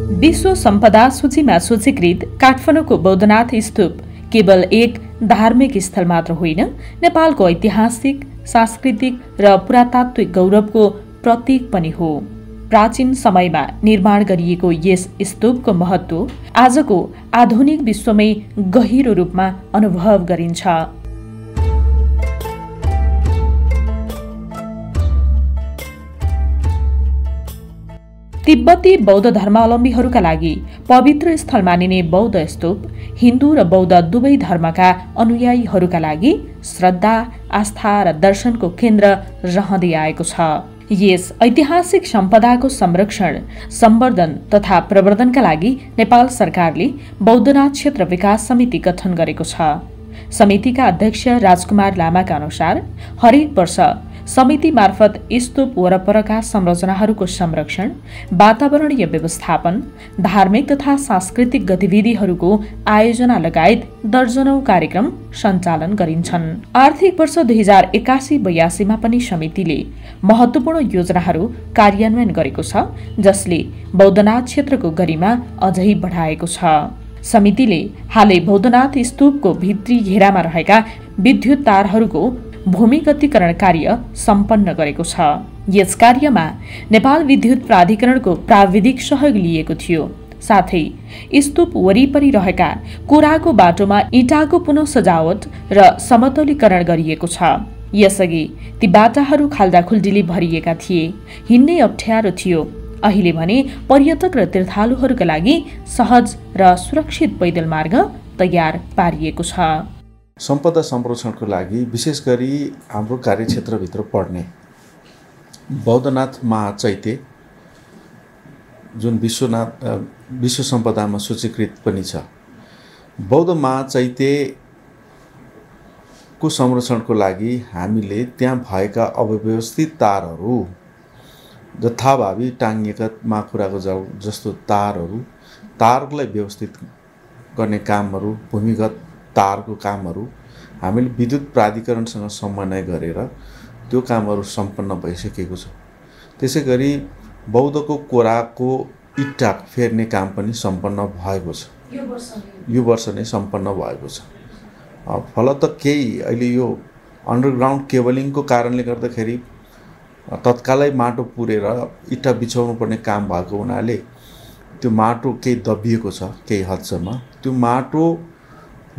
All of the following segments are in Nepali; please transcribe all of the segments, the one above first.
विश्व सम्पदा सूचीमा सूचीकृत काठमाडौँको बौद्धनाथ स्तूप केवल एक धार्मिक स्थल मात्र होइन, नेपालको ऐतिहासिक, सांस्कृतिक र पुरातात्विक गौरवको प्रतीक पनि हो। प्राचीन समयमा निर्माण गरिएको यस स्तूपको महत्त्व आजको आधुनिक विश्वमै गहिरो रूपमा अनुभव गरिन्छ। तिब्बती बौद्ध धर्मावलम्बीहरूका लागि पवित्र स्थल मानिने बौद्ध स्तूप हिन्दू र बौद्ध दुवै धर्मका अनुयायीहरूका लागि श्रद्धा, आस्था र दर्शनको केन्द्र रहँदै आएको छ। यस ऐतिहासिक सम्पदाको संरक्षण, सम्वर्धन तथा प्रवर्धनका लागि नेपाल सरकारले बौद्धनाथ क्षेत्र विकास समिति गठन गरेको छ। समितिका अध्यक्ष राजकुमार लामाका अनुसार हरेक वर्ष समिति मार्फत स्तूप वरपरका संरचनाहरूको संरक्षण, वातावरणीय व्यवस्थापन, धार्मिक तथा सांस्कृतिक गतिविधिहरूको आयोजना लगायत दर्जनौं कार्यक्रम सञ्चालन गरिन्छन्। आर्थिक वर्ष 2081-82 मा पनि समितिले महत्त्वपूर्ण योजनाहरू कार्यान्वयन गरेको छ, जसले बौद्धनाथ क्षेत्रको गरिमा अझै बढाएको छ। समितिले हालै बौद्धनाथ स्तूपको भित्री घेरामा रहेका विद्युत तारहरूको भूमिगतीकरण कार्य सम्पन्न गरेको छ। यस कार्यमा नेपाल विद्युत प्राधिकरणको प्राविधिक सहयोग लिएको थियो। साथै स्तूप वरिपरि रहेका कोराको बाटोमा इँटाको पुनः सजावट र समतलीकरण गरिएको छ। यसअघि ती बाटाहरू खाल्डाखुल्डीले भरिएका थिए, हिँड्नै अप्ठ्यारो थियो। अहिले भने पर्यटक र तीर्थालुहरूका लागि सहज र सुरक्षित पैदल मार्ग तयार पारिएको छ। सम्पदा संरक्षणको लागि विशेष गरी हाम्रो कार्यक्षेत्रभित्र पर्ने बौद्धनाथ महाचैत्य, जुन विश्व सम्पदामा सूचीकृत पनि छ, बौद्ध महाचैत्यको संरक्षणको लागि हामीले त्यहाँ भएका अव्यवस्थित तारहरू, जथाभावी टाङ्गिएका माकुराको जस्तो तारहरूलाई व्यवस्थित गर्ने कामहरू, भूमिगत तारको कामहरू हामीले विद्युत प्राधिकरणसँग समन्वय गरेर त्यो कामहरू सम्पन्न भइसकेको छ। त्यसै गरी बौद्धको कोराको इट्टा फेर्ने काम पनि सम्पन्न भएको छ। यो वर्ष नै सम्पन्न भएको छ। फलत केही अहिले यो अन्डरग्राउन्ड केबलिङको कारणले गर्दाखेरि तत्कालै माटो पुरेर इट्टा बिछाउनु पर्ने काम भएको हुनाले त्यो माटो केही दबिएको छ। केही हदसम्म त्यो माटो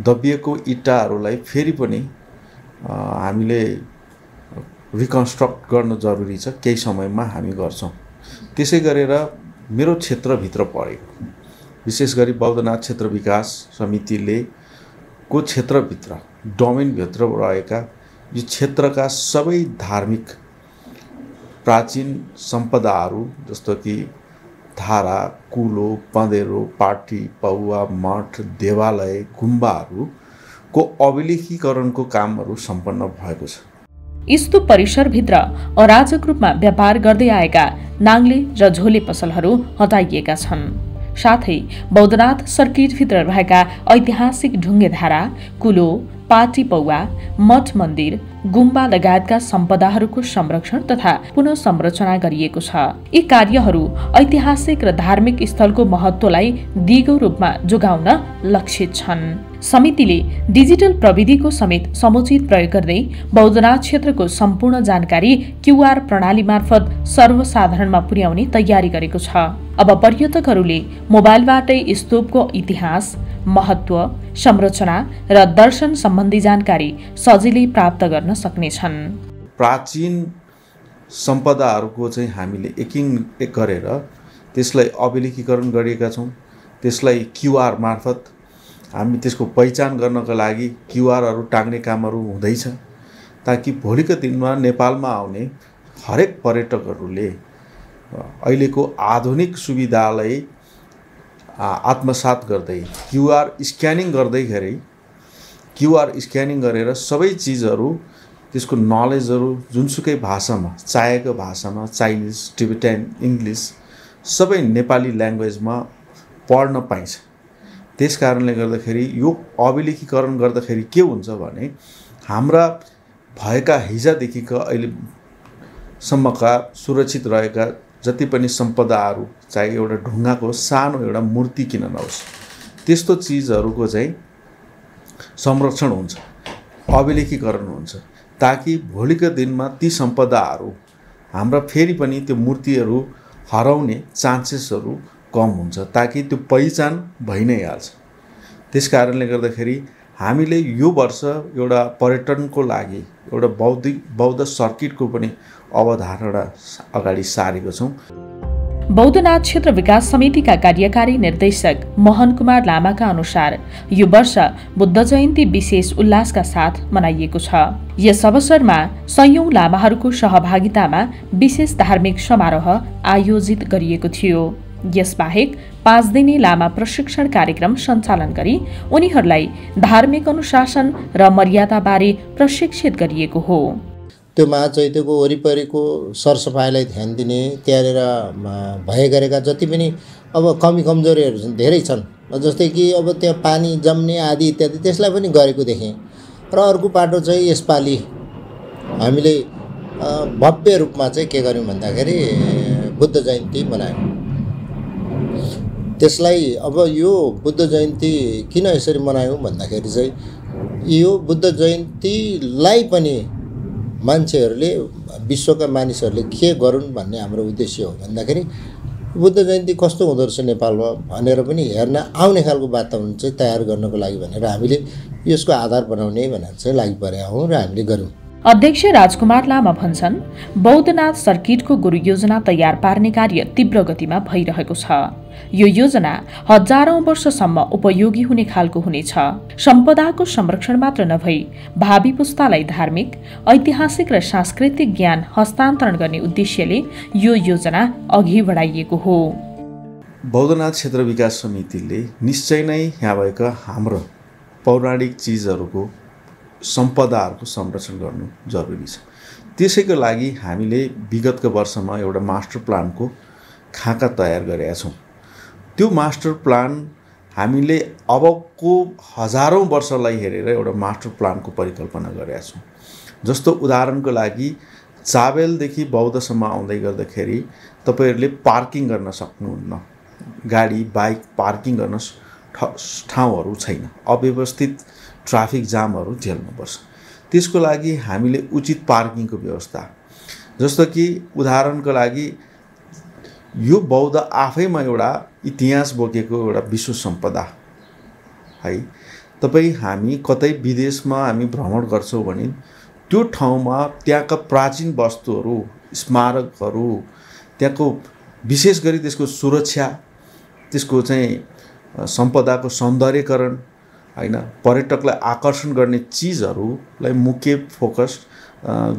दबिएको इट्टाहरूलाई फेरि पनि हामीले रिकन्स्ट्रक्ट गर्न जरुरी छ। केही समयमा हामी गर्छौँ। त्यसै गरेर मेरो क्षेत्रभित्र परेको विशेष गरी बौद्धनाथ क्षेत्र विकास समितिले को क्षेत्रभित्र डोमेनभित्र रहेका यो क्षेत्रका सबै धार्मिक प्राचीन सम्पदाहरू जस्तो कि धारा, कुलो, पँधेरो, पाटी, पौवा, मठ, देवालय, गुम्बाहरूको अभिलेखीकरणको कामहरू सम्पन्न भएको छ। स्तूप परिसरभित्र अराजक रूपमा व्यापार गर्दै आएका नाङ्ले र झोले पसलहरू हटाइएका छन्। साथै बौद्धनाथ सर्किटभित्र रहेका ऐतिहासिक ढुङ्गे धारा, कुलो, पाटी पौवा, मठ मन्दिर, गुम्बा लगायतका सम्पदाहरूको संरक्षण तथा पुनः संरचना गरिएको छ। यी कार्यहरू ऐतिहासिक र धार्मिक स्थलको महत्त्वलाई दिगो रूपमा जोगाउन लक्षित छन्। समितिले डिजिटल प्रविधिको समेत समुचित प्रयोग गर्दै बौद्धनाथ क्षेत्रको सम्पूर्ण जानकारी क्यूआर प्रणाली मार्फत सर्वसाधारणमा पुर्याउने तयारी गरेको छ। अब पर्यटकहरूले मोबाइलबाटै स्तूपको इतिहास, महत्त्व, संरचना र दर्शन सम्बन्धी जानकारी सजिलै प्राप्त गर्न सक्नेछन्। प्राचीन सम्पदाहरूको चाहिँ हामीले एक गरेर त्यसलाई अभिलेखीकरण गरेका छौँ। त्यसलाई क्यूआर मार्फत हामी त्यसको पहिचान गर्नका लागि क्यूआरहरू टाङ्ने कामहरू हुँदैछ, ताकि भोलिका दिनमा नेपालमा आउने हरेक पर्यटकहरूले अहिलेको आधुनिक सुविधालाई आत्मसात गर्दै क्यूआर स्क्यानिङ गर्दैखेरि क्यूआर स्क्यानिङ गरेर सबै चिजहरू, त्यसको नलेजहरू जुनसुकै भाषामा, चाहेको भाषामा, चाइनिज, टिबेटन, इङ्ग्लिस सबै नेपाली ल्याङ्ग्वेजमा पढ्न पाइन्छ। त्यस कारणले गर्दाखेरि यो अभिलेखीकरण गर्दाखेरि के हुन्छ भने हाम्रा भएका हिजोदेखिका अहिलेसम्मका सुरक्षित रहेका जति पनि सम्पदाहरू चाहे एउटा ढुङ्गाको सानो एउटा मूर्ति किन नहोस् त्यस्तो चिजहरूको चाहिँ संरक्षण हुन्छ, अभिलेखीकरण हुन्छ, ताकि भोलिको दिनमा ती सम्पदाहरू हाम्रा फेरि पनि त्यो मूर्तिहरू हराउने चान्सेसहरू कम हुन्छ, ताकि त्यो पहिचान भइ नै हाल्छ। त्यस कारणले गर्दाखेरि हामीले यो वर्ष एउटा पर्यटनको लागि एउटा बौद्ध सर्किटको पनि अवधारणा अगाडि सारेको छौँ। बौद्धनाथ क्षेत्र विकास समितिका कार्यकारी निर्देशक मोहन कुमार लामाका अनुसार यो वर्ष बुद्ध जयन्ती विशेष उल्लासका साथ मनाइएको छ। यस अवसरमा सयौं लामाहरूको सहभागितामा विशेष धार्मिक समारोह आयोजित गरिएको थियो। यसबाहेक 5 दिने लामा प्रशिक्षण कार्यक्रम सञ्चालन गरी उनीहरूलाई धार्मिक अनुशासन र मर्यादाबारे प्रशिक्षित गरिएको हो। त्यो महाचैत्यको वरिपरिको सरसफाइलाई ध्यान दिने, त्यहाँनिर भए गरेका जति पनि अब कमी कमजोरीहरू छन्, धेरै छन्। जस्तै कि अब त्यहाँ पानी जम्ने आदि इत्यादि त्यसलाई पनि गरेको देखेँ। र अर्को पाटो चाहिँ यसपालि हामीले भव्य रूपमा चाहिँ के गर्यौँ भन्दाखेरि बुद्ध जयन्ती मनायौँ। त्यसलाई अब यो बुद्ध जयन्ती किन यसरी मनायौँ भन्दाखेरि चाहिँ यो बुद्ध जयन्तीलाई पनि मान्छेहरूले, विश्वका मानिसहरूले के गरून् भन्ने हाम्रो उद्देश्य हो। भन्दाखेरि बुद्ध जयन्ती कस्तो हुँदो रहेछ नेपालमा भनेर पनि हेर्न आउने खालको वातावरण चाहिँ तयार गर्नको लागि भनेर हामीले यसको आधार बनाउने भनेर चाहिँ लागि परेका हौँ र हामीले गऱ्यौँ। अध्यक्ष राजकुमार लामा भन्छन्, बौद्धनाथ सर्किटको गुरु योजना तयार पार्ने कार्य तीव्र गतिमा भइरहेको छ। यो योजना हजारौं वर्षसम्म उपयोगी हुने खालको हुनेछ। सम्पदाको संरक्षण मात्र नभई भावी पुस्तालाई धार्मिक, ऐतिहासिक र सांस्कृतिक ज्ञान हस्तान्तरण गर्ने उद्देश्यले यो योजना अघि बढाइएको हो। बौद्धनाथ क्षेत्र विकास समितिले निश्चय नै यहाँ भएका हाम्रो पौराणिक चिजहरूको, सम्पदाहरूको संरक्षण गर्नु जरुरी छ। त्यसैको लागि हामीले विगतको वर्षमा एउटा मास्टर प्लानको खाका तयार गरेका छौँ। त्यो मास्टर प्लान हामीले अबको हजारौं वर्षलाई हेरेर एउटा मास्टर प्लानको परिकल्पना गरेका छौँ। जस्तो उदाहरणको लागि चाबेलदेखि बौद्धसम्म आउँदै गर्दाखेरि तपाईहरूले पार्किङ गर्न सक्नुहुन्न, गाडी बाइक पार्किङ गर्न ठाउँहरू छैन, अव्यवस्थित ट्राफिक जामहरू झेल्नुपर्छ। त्यसको लागि हामीले उचित पार्किङको व्यवस्था, जस्तो कि उदाहरणको लागि यो बौद्ध आफैमा एउटा इतिहास बोकेको एउटा विश्व सम्पदा है। तपाईँ हामी कतै विदेशमा हामी भ्रमण गर्छौँ भने त्यो ठाउँमा त्यहाँका प्राचीन वस्तुहरू, स्मारकहरू, त्यहाँको विशेष गरी त्यसको सुरक्षा, त्यसको चाहिँ सम्पदाको सौन्दर्यकरण हैन, पर्यटकलाई आकर्षण गर्ने चिजहरूलाई मुख्य फोकस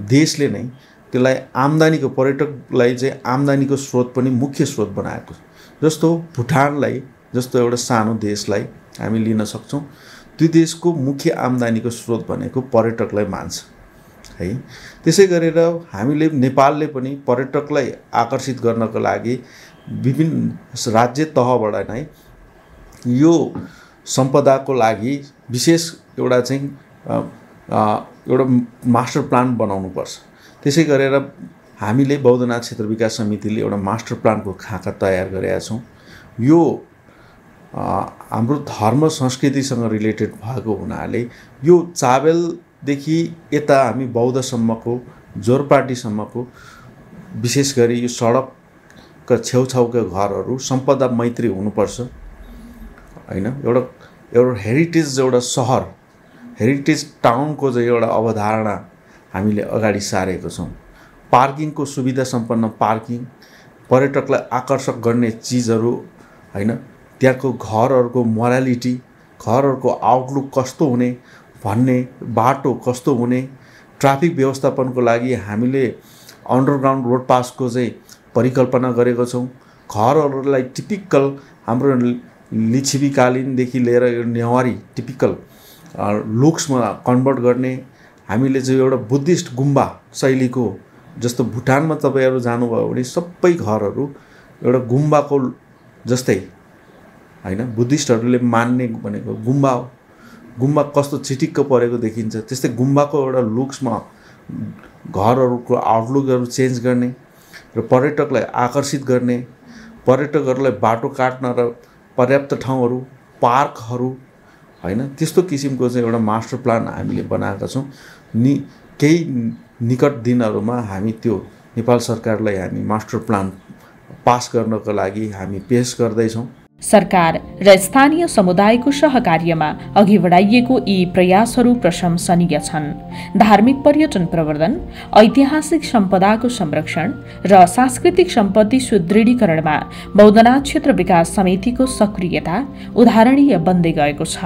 देशले नै त्यसलाई आम्दानीको, पर्यटकलाई चाहिँ आम्दानीको स्रोत पनि मुख्य स्रोत बनाएको। जस्तो भुटानलाई जस्तो एउटा सानो देशलाई हामी लिन सक्छौँ। त्यो देशको मुख्य आम्दानीको स्रोत भनेको पर्यटकलाई मान्छ है। त्यसै गरेर हामीले नेपालले पनि पर्यटकलाई आकर्षित गर्नको लागि विभिन्न राज्य तहबाट नै यो सम्पदाको लागि विशेष एउटा चाहिँ एउटा मास्टर प्लान बनाउनुपर्छ। त्यसै गरेर हामीले बौद्धनाथ क्षेत्र विकास समितिले एउटा मास्टर प्लानको खाका तयार गरेका छौँ। यो हाम्रो धर्म संस्कृतिसँग रिलेटेड भएको हुनाले यो चाबेलदेखि यता हामी बौद्धसम्मको, जोरपाटीसम्मको विशेष गरी यो सडकका छेउछाउका घरहरू सम्पदा मैत्री हुनुपर्छ हैन। एउटा हेरिटेज, एउटा सहर, हेरिटेज टाउनको चाहिँ एउटा अवधारणा हामीले अगाडि सारेको छौँ। पार्किङको सुविधा सम्पन्न पार्किङ, पर्यटकलाई आकर्षक गर्ने चिजहरू हैन, त्यहाँको घरहरूको मोरालिटी, घरहरूको आउटलुक कस्तो हुने भन्ने, बाटो कस्तो हुने, ट्राफिक व्यवस्थापनको लागि हामीले अन्डरग्राउन्ड रोड पासको चाहिँ परिकल्पना गरेको छौँ। घरहरूलाई टिपिकल हाम्रो लिच्छवीकालीनदेखि लिएर यो नेवारी टिपिकल लुक्समा कन्भर्ट गर्ने, हामीले चाहिँ एउटा बुद्धिस्ट गुम्बा शैलीको, जस्तो भुटानमा तपाईँहरू जानुभयो भने सबै घरहरू एउटा गुम्बाको जस्तै हैन, बुद्धिस्टहरूले मान्ने भनेको गुम्बा हो। गुम्बा कस्तो चिटिक्क परेको देखिन्छ त्यस्तै गुम्बाको एउटा लुक्समा घरहरूको आउटलुकहरू चेन्ज गर्ने र पर्यटकलाई आकर्षित गर्ने, पर्यटकहरूलाई बाटो काट्न र पर्याप्त ठाउँहरू, पार्कहरू हैन त्यस्तो किसिमको चाहिँ एउटा मास्टर प्लान हामीले बनाएका छौँ। केही निकट दिनहरूमा हामी त्यो नेपाल सरकारलाई हामी मास्टर प्लान पास गर्नको लागि हामी पेश गर्दैछौँ। सरकार र स्थानीय समुदायको सहकार्यमा अघि बढाइएको यी प्रयासहरू प्रशंसनीय छन्। धार्मिक पर्यटन प्रवर्धन, ऐतिहासिक सम्पदाको संरक्षण र सांस्कृतिक सम्पत्ति सुदृढीकरणमा बौद्धनाथ क्षेत्र विकास समितिको सक्रियता उदाहरणीय बन्दै गएको छ।